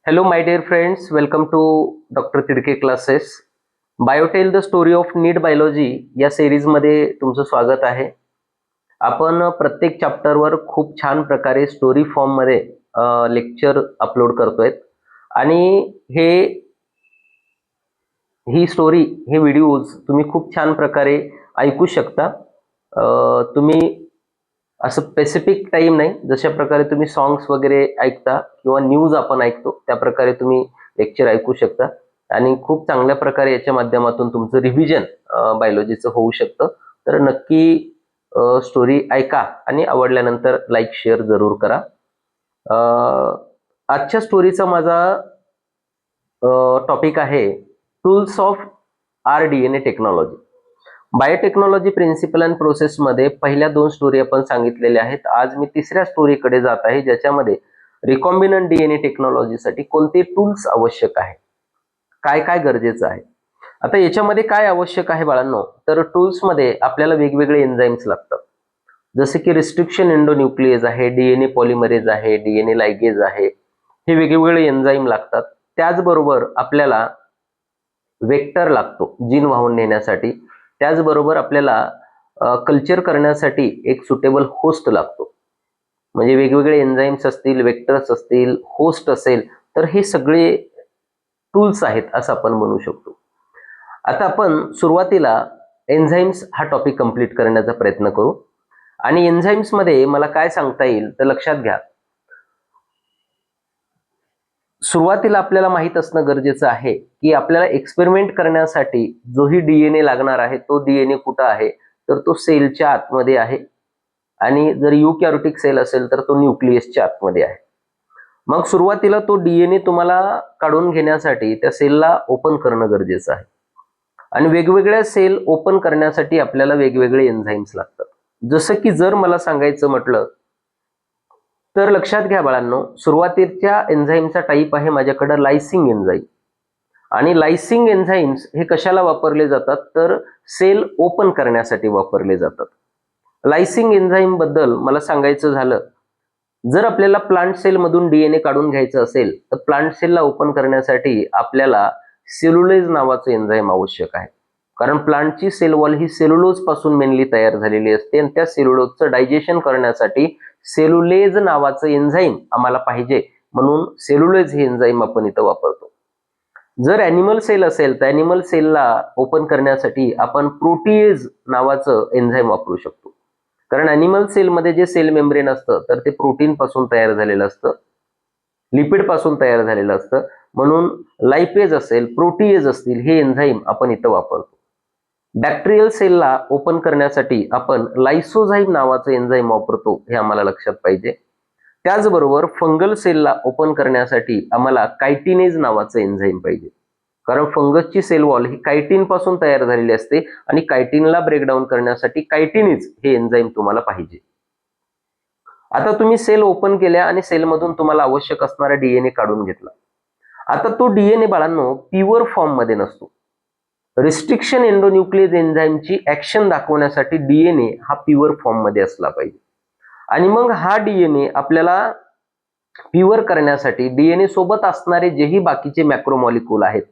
Hello, my dear friends. Welcome to Dr. Tidke classes. Biotale the story of NEET biology या सिरीजमध्ये तुमचं स्वागत आहे. आपण प्रत्येक चॅप्टरवर खूप छान प्रकारे स्टोरी फॉर्ममध्ये लेक्चर अपलोड करतोय आणि ही स्टोरी हे व्हिडिओज तुम्ही खूप छान प्रकारे ऐकू शकता. तुम्ही असं स्पेसिफिक टाइम नाही, जशा प्रकारे तुम्ही सॉंग्स वगैरे ऐकता किंवा न्यूज आपण ऐकतो त्या प्रकारे तुम्ही लेक्चर ऐकू शकता आणि खूप चांगल्या प्रकारे याच्या माध्यमातून तुमचं रिव्हिजन बायोलॉजीचं होऊ शकतं. तर नक्की स्टोरी ऐका आणि आवडल्यानंतर लाईक शेअर जरूर करा. आजच्या स्टोरीचा माझा टॉपिक आहे tools of RDNA technology. Biotechnology principle and process मध्ये पहिल्या 2 स्टोरी आपण सांगितलेल्या आहेत. आज मी तिसऱ्या स्टोरीकडे जात आहे, ज्याच्यामध्ये रिकॉम्बिनंट DNA टेक्नॉलॉजीसाठी कोणते टूल्स आवश्यक आहे, काय काय गरजेचं आहे. आता याच्यामध्ये काय आवश्यक आहे बाळांनो, तर टूल्स मध्ये आपल्याला वेगवेगळे एन्झाईम्स लागतात, जसे की रिस्ट्रिक्शन एंडोन्यूक्लियेज आहे, DNA पॉलिमरेज आहे, DNA लायगेज आहे, हे वेगवेगळे एन्झाईम लागतात. त्याचबरोबर आपल्याला वेक्टर लागतो जीन वाहून नेण्यासाठी. त्याचबरोबर आपल्याला कल्चर करण्यासाठी एक सुटेबल होस्ट लागतो. म्हणजे वेगवेगळे एन्झाईम्स असतील, वेक्टर्स असतील, होस्ट असेल, तर हे सगळे टूल्स आहेत असं आपण म्हणू शकतो. आता आपण सुरुवातीला एन्झाईम्स हा टॉपिक कंप्लीट करण्याचा प्रयत्न करू. आणि एन्झाईम्स मध्ये मला काय सांगता येईल तर लक्षात घ्या, सुरुवातीला आपल्याला माहित असणं गरजेचं आहे की आपल्याला एक्सपेरिमेंट करण्यासाठी जोही DNA लागणार आहे तो DNA कुठं आहे, तर तो सेलच्या आतमध्ये आहे. आणि जर युकॅरियोटिक सेल असेल तर तो न्यूक्लियसच्या आतमध्ये आहे. मग सुरुवातीला तो DNA तुम्हाला काढून घेण्यासाठी त्या सेलला ओपन करणं गरजेचं आहे. आणि वेगवेगळ्या सेल ओपन करण्यासाठी आपल्याला वेगवेगळे एन्झाईम्स लागतात. जसं की जर मला सांगायचं म्हटलं तर लक्षात घ्या बाळांनो, सुरुवातीच्या एन्झाईमचा टाईप आहे माझ्याकडे लायसिंग एन्झाईम. आणि लायसिंग एन्झाईम्स हे कशाला वापरले जातात, तर सेल ओपन करण्यासाठी वापरले जातात. लायसिंग एन्झाईम बद्दल मला सांगायचं झालं, जर आपल्याला प्लांट सेल मधून DNA काढून घ्यायचं असेल तर प्लांट सेलला ओपन करण्यासाठी आपल्याला सेल्युलोज नावाचं एन्झाईम आवश्यक आहे. कारण प्लांटची सेल वॉल ही सेल्युलोज पासून मेनली तयार झालेली असते आणि त्या सेल्युलोजचं डायजेशन करण्यासाठी सेल्युलेज नावाचं एन्झाईम आम्हाला पाहिजे, म्हणून सेल्युलेज हे एन्झाईम आपण इथं वापरतो. जर ॲनिमल सेल असेल तर ॲनिमल सेलला ओपन करण्यासाठी आपण प्रोटीएज नावाचं एन्झाईम वापरू शकतो. कारण ॲनिमल सेलमध्ये जे सेल मेम्ब्रेन असतं तर ते प्रोटीन पासून तयार झालेलं असतं, लिपिड पासून तयार झालेलं असतं, म्हणून लायपेज असेल, प्रोटीएज असतील, हे एन्झाईम आपण इथं वापरतो. बॅक्टेरियल सेलला ओपन करण्यासाठी आपण लायसोझाईम नावाचं एन्झाईम वापरतो, हे आम्हाला लक्षात पाहिजे. त्याचबरोबर फंगल सेलला ओपन करण्यासाठी आम्हाला कायटिनेज नावाचं एन्झाईम पाहिजे. कारण फंगसची सेल वॉल ही कायटिन पासून तयार झालेली असते आणि कायटिनला ब्रेकडाऊन करण्यासाठी कायटिनेज हे एन्झाईम तुम्हाला पाहिजे. आता तुम्ही सेल ओपन केल्या आणि सेलमधून तुम्हाला आवश्यक असणारा DNA काढून घेतला. आता तो DNA बाळांनो प्युअर फॉर्म मध्ये नसतो. रिस्ट्रिक्शन एंडोन्यूक्लियस एन्झाईमची ऍक्शन दाखवण्यासाठी DNA हा प्युअर फॉर्म मध्ये असला पाहिजे. आणि मग हा DNA आपल्याला प्युअर करण्यासाठी DNA सोबत असणारे जेही बाकीचे मॅक्रोमॉलिक्यूल आहेत,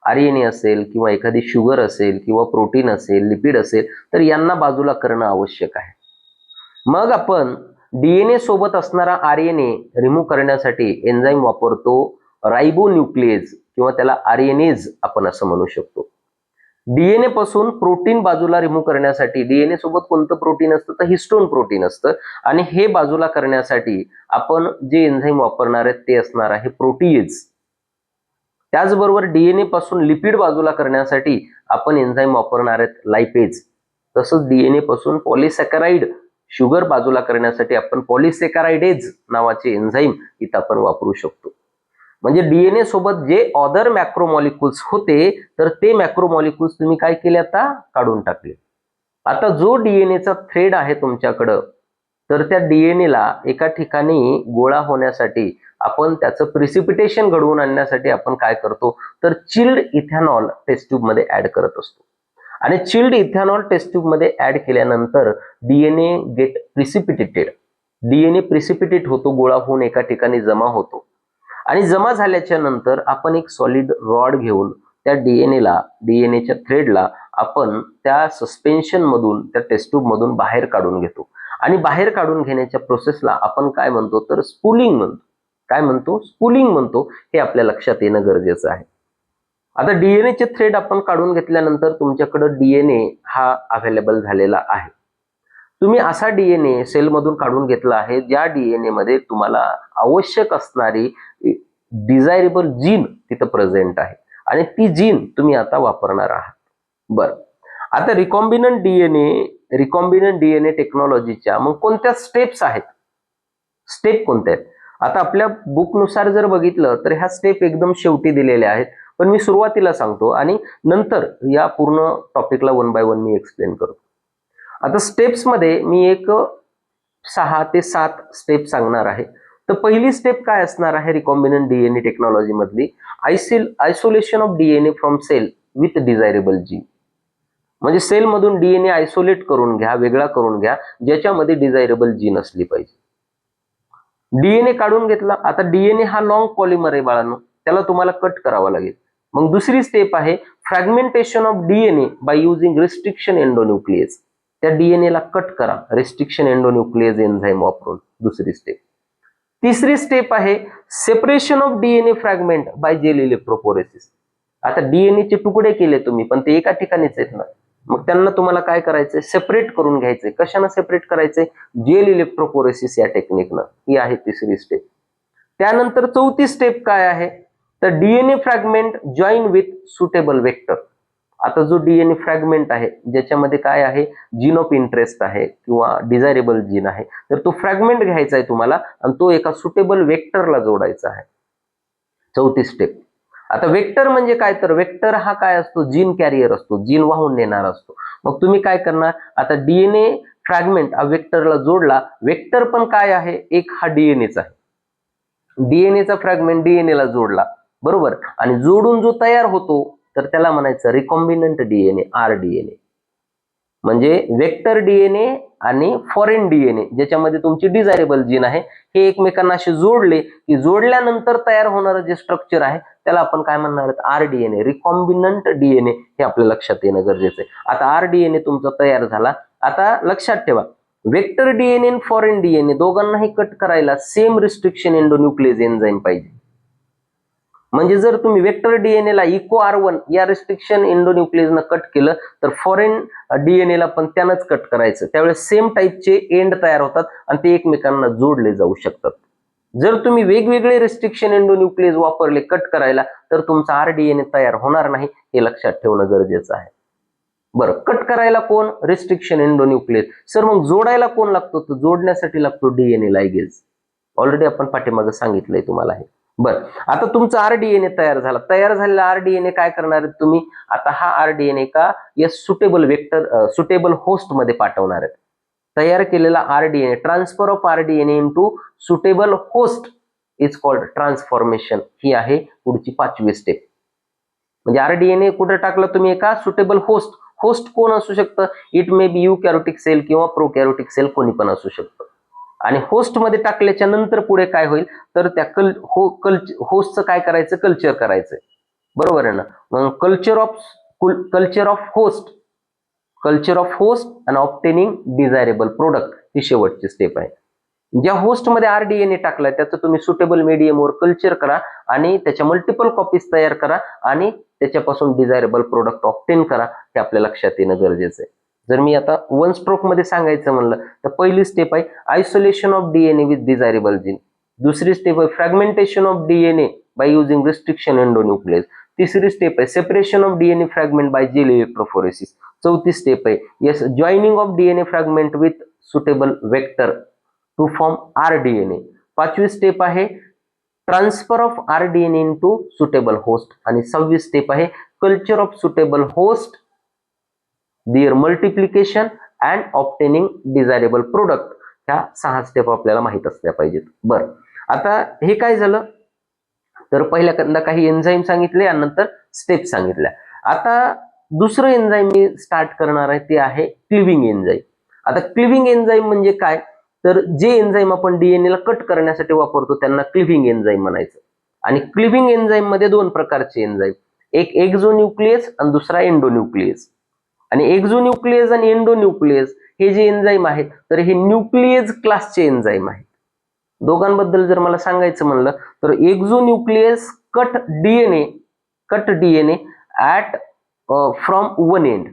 RNA असेल किंवा एखादी शुगर असेल किंवा प्रोटीन असेल, लिपिड असेल, तर यांना बाजूला करणं आवश्यक आहे. मग आपण DNA सोबत असणारा RNA रिमूव्ह करण्यासाठी एन्झाईम वापरतो रायबोन्यूक्लियेज किंवा त्याला RNase आपण असं म्हणू शकतो. DNA पासून प्रोटीन बाजूला रिमूव्ह करण्यासाठी DNA सोबत कोणतं प्रोटीन असतं तर हिस्टोन प्रोटीन असतं, आणि हे बाजूला करण्यासाठी आपण जे एन्झाईम वापरणार आहेत ते असणार आहे प्रोटीएज. त्याचबरोबर DNA पासून लिपिड बाजूला करण्यासाठी आपण एन्झाईम वापरणार आहेत लायपेज. तसंच DNA पासून पॉलिसॅकराइड शुगर बाजूला करण्यासाठी आपण पॉलिसॅकराइडेज नावाचे एन्झाईम इथं आपण वापरू शकतो. म्हणजे DNA सोबत जे अदर मॅक्रोमॉलिक्युल्स होते तर ते मॅक्रोमॉलिक्युल्स तुम्ही काय केले, आता काढून टाकले. आता जो DNAचा थ्रेड आहे तुमच्याकडं, तर त्या DNAला एका ठिकाणी गोळा होण्यासाठी आपण त्याचं प्रिसिपिटेशन घडवून आणण्यासाठी आपण काय करतो, तर चिल्ड इथेनॉल टेस्ट ट्यूब मध्ये ऍड करत असतो. आणि चिल्ड इथेनॉल टेस्ट ट्यूब मध्ये ऍड केल्यानंतर DNA gate precipitated, DNA precipitate होतो, गोळा होऊन एका ठिकाणी जमा होतो. आणि जमा झाल्याच्या नंतर आपण एक सॉलिड रॉड घेऊन त्या डीएनएच्या थ्रेडला आपण त्या सस्पेन्शन मधून, त्या टेस्ट ट्यूब मधून बाहेर काढून घेतो. आणि बाहेर काढून घेण्याच्या प्रोसेसला आपण काय म्हणतो तर स्पूलिंग म्हणतो. काय म्हणतो? स्पूलिंग म्हणतो. हे आपल्या लक्षात येणं गरजेचं आहे. आता डीएनएचे थ्रेड आपण काढून घेतल्यानंतर तुमच्याकडे डीएनए हा अवेलेबल झालेला आहे. तुम्ही असा डीएनए सेलमधून काढून घेतला आहे ज्या डीएनए मध्ये तुम्हाला आवश्यक असणारी डिझायरेबल जीन तिथं प्रेझेंट आहे आणि ती जीन तुम्ही आता वापरणार आहात. बरं, आता रिकॉम्बिनंट डीएनए टेक्नॉलॉजीच्या मग कोणत्या स्टेप्स आहेत? स्टेप कोणत्या आहेत? आता आपल्या बुकनुसार जर बघितलं तर ह्या स्टेप एकदम शेवटी दिलेल्या आहेत, पण मी सुरुवातीला सांगतो आणि नंतर या पूर्ण टॉपिकला 1 बाय 1 मी एक्सप्लेन करतो. आता स्टेप्स मध्ये मी एक 6 ते 7 स्टेप सांगणार आहे. तर पहिली स्टेप काय असणार आहे रिकॉम्बिनंट डीएनए टेक्नॉलॉजी मधली? Isolation of DNA from cell with desirable gene. म्हणजे सेल मधून डीएनए आयसोलेट करून घ्या, वेगळा करून घ्या, ज्याच्यामध्ये डिझायरेबल जीन असली पाहिजे. डीएनए काढून घेतला. आता डीएनए हा लॉंग पॉलिमर आहे बाळांनो, त्याला तुम्हाला कट करावा लागेल. मग दुसरी स्टेप आहे fragmentation of DNA by using restriction endonuclease. त्या डीएनए ला कट करा रिस्ट्रिक्शन एंडोन्यूक्लियस एन्झाइम वापरून. दुसरी स्टेप. तिसरी स्टेप आहे separation of DNA fragment by gel electrophoresis. आता डीएनए चे तुकडे केले तुम्ही, पण ते एका ठिकाणीच आहेत ना, मग त्यांना तुम्हाला काय करायचंय? सेपरेट करून घ्यायचंय. कशाने सेपरेट करायचंय? जेल इलेक्ट्रोफोरेसिस या टेक्निकनं. ही आहे तिसरी स्टेप. त्यानंतर चौथी स्टेप काय आहे तर DNA fragment join with suitable vector. आता जो डीएनए फ्रॅगमेंट आहे ज्याच्यामध्ये काय आहे, जीन ऑफ इंटरेस्ट आहे किंवा डिझायरेबल जीन आहे, तर तो फ्रॅगमेंट घ्यायचा आहे तुम्हाला आणि तो एका सुटेबल वेक्टरला जोडायचा आहे. चौथी स्टेप. आता वेक्टर म्हणजे काय तर वेक्टर हा काय असतो? जीन कॅरियर असतो, जीन वाहून नेणार असतो. मग तुम्ही काय करणार? आता डीएनए फ्रॅगमेंट हा वेक्टरला जोडला. वेक्टर पण काय आहे? एक हा डीएनएचा आहे. डीएनएचा फ्रॅगमेंट डीएनए ला जोडला, बरोबर, आणि जोडून जो तयार होतो तर त्याला म्हणायचं रिकॉम्बिनंट डीएनए, आरडीएनए. म्हणजे वेक्टर डीएनए आणि फॉरेन डीएनए ज्याच्यामध्ये तुमची डिझायरेबल जीन आहे, हे एकमेकांना असे जोडले की जोडल्यानंतर तयार होणारं जे स्ट्रक्चर आहे त्याला आपण काय म्हणणार आहोत? RDNA, recombinant DNA. हे आपल्या लक्षात येणं गरजेचं आहे. आता आरडीएनए तुमचा तयार झाला. आता लक्षात ठेवा, वेक्टर डीएनए आणि फॉरेन डीएनए दोघांनाही कट करायला सेम रिस्ट्रिक्शन एंडोन्यूक्लियस एन्झाइम पाहिजे. म्हणजे जर तुम्ही वेक्टर डीएनए ला इको R1 या रिस्ट्रिक्शन एंडोन्यूक्लियसनं कट केलं तर फॉरेन डीएनए ला पण त्यानंच कट करायचं. त्यावेळेस सेम टाईपचे एंड तयार होतात आणि ते एकमेकांना जोडले जाऊ शकतात. जर तुम्ही वेगवेगळे रिस्ट्रिक्शन एंडोन्यूक्लियस वापरले कट करायला तर तुमचा आरडीएनए तयार होणार नाही, हे लक्षात ठेवणं गरजेचं आहे. बरं, कट करायला कोण? Restriction endonuclease. सर मग जोडायला कोण लागतो? तर जोडण्यासाठी लागतो डीएनए लायगेज. ऑलरेडी आपण पाठीमागे सांगितलंय तुम्हाला हे. बरं, आता तुमचा आरडीएनए तयार झाला. तयार झालेला आरडीएनए काय करणार आहेत तुम्ही? आता हा आरडीएनए का या सुटेबल वेक्टर, सुटेबल होस्ट मध्ये पाठवणार आहेत. तयार केलेला rDNA, transfer of rDNA into suitable host is called transformation. ही आहे पुढची 5वी स्टेप. म्हणजे आरडीएनए कुठे टाकलं तुम्ही? एका सुटेबल होस्ट. होस्ट कोण असू शकतं? इट मे बी युकॅरियोटिक सेल किंवा प्रोकॅरियोटिक सेल, कोणी पण असू शकतं. आणि होस्ट मध्ये टाकल्याच्या नंतर पुढे काय होईल तर त्या होस्टचं काय करायचं? कल्चर करायचं, बरोबर आहे ना. मग कल्चर ऑफ होस्ट आणि ऑब्टेनिंग डिझायरेबल प्रोडक्ट ही शेवटची स्टेप आहे. ज्या होस्ट मध्ये आरडीएनए टाकलाय त्याचं तुम्ही सुटेबल मीडियमवर कल्चर करा आणि त्याच्या मल्टिपल कॉपीज तयार करा आणि त्याच्यापासून डिझायरेबल प्रोडक्ट ऑब्टेन करा. हे आपल्या लक्षात येणं गरजेचं आहे. जर मी आता 1 स्ट्रोक मध्ये सांगायचं म्हणलं तर पहिली स्टेप आहे isolation of DNA with desirable gene. दुसरी स्टेप आहे fragmentation of DNA by using restriction endonuclease. तिसरी स्टेप आहे separation of DNA fragment by gel electrophoresis. चौथी स्टेप आहे yes joining of DNA fragment with suitable vector to form rDNA. 5वी step आहे transfer of rDNA into suitable host. आणि 6वी step आहे culture of suitable host, there multiplication and obtaining desirable product. ह्या 6 step आपल्याला माहित असल्या पाहिजेत. बरं, आता हे काय झालं तर पहिल्यांदा काही एन्झाईम सांगितले आणि नंतर स्टेप सांगितल्या. आता दुसरं एन्झाईम मी स्टार्ट करणार आहे ते आहे क्लिव्हिंग एन्झाईम. आता क्लिव्हिंग एन्झाईम म्हणजे काय तर जे एन्झाईम आपण डीएनए ला कट करण्यासाठी वापरतो त्यांना क्लिव्हिंग एन्झाईम म्हणायचं. आणि क्लिव्हिंग एन्झाईम मध्ये दोन प्रकारचे एन्झाईम, एक एक्झोन्यूक्लियस आणि दुसरा एंडोन्यूक्लियस. आणि एक्झोन्यूक्लियस आणि एंडोन्यूक्लियस हे जे एन्झाईम आहेत तर हे न्यूक्लियस क्लासचे एन्झाईम आहेत. दोघांबद्दल जर मला सांगायचं म्हणलं तर exonuclease cut DNA at from one end,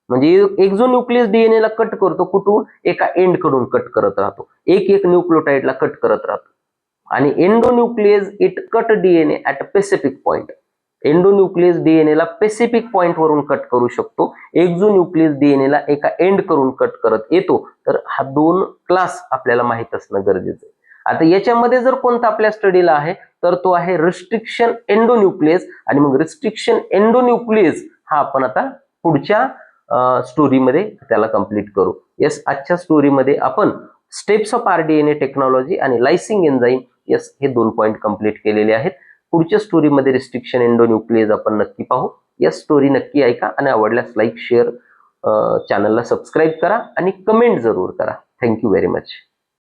म्हणजे एक्झोन्यूक्लियस डीएनए ला कट करतो कुठून, एका एंड कडून कट करत राहतो, एक न्यूक्लियोटाइडला कट करत राहतो. आणि endonuclease it cut DNA at Pacific point, endonuclease DNA ला पेसिफिक पॉइंट वरून कट करू शकतो, एक्झोन्यूक्लियस डीएनए ला एका एंड करून कट करत येतो. तर हा दोन क्लास आपल्याला माहित असणं गरजेचं आहे. आता याच्यामध्ये जर कोणता आपल्या स्टडीला आहे तर तो आहे रिस्ट्रिक्शन एंडोन्यूक्लियस. आणि मग रिस्ट्रिक्शन एंडोन्यूक्लियस हा आपण आता पुढच्या स्टोरीमध्ये त्याला कंप्लीट करू. यस, आजच्या स्टोरीमध्ये आपण स्टेप्स ऑफ आरडीएनए टेक्नॉलॉजी आणि लायसिंग एन्झाईम यस हे 2 पॉइंट कंप्लीट केलेले आहेत. पुढच्या स्टोरीमध्ये रिस्ट्रिक्शन एंडोन्यूक्लियस आपण नक्की पाहू. यस, स्टोरी नक्की ऐका आणि आवडल्यास लाईक शेअर, चॅनलला सबस्क्राईब करा आणि कमेंट जरूर करा. Thank you very much.